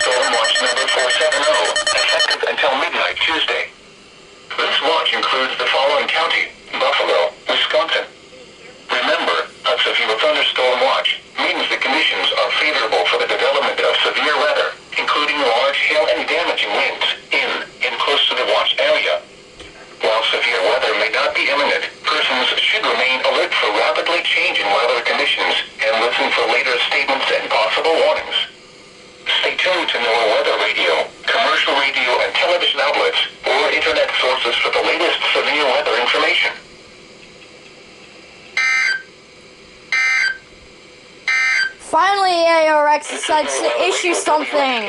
Storm Watch number 470, effective until midnight Tuesday. This watch includes the following county: Buffalo, Wisconsin. Remember, a severe thunderstorm watch means the conditions are favorable for the development of severe weather, including large hail and damaging winds in and close to the watch area. While severe weather may not be imminent, persons should remain alert for rapidly changing weather conditions and listen for later statements and possible warnings. Stay tuned to NOAA weather radio, commercial radio and television outlets, or internet sources for the latest severe weather information. Finally, ARX decides to issue something.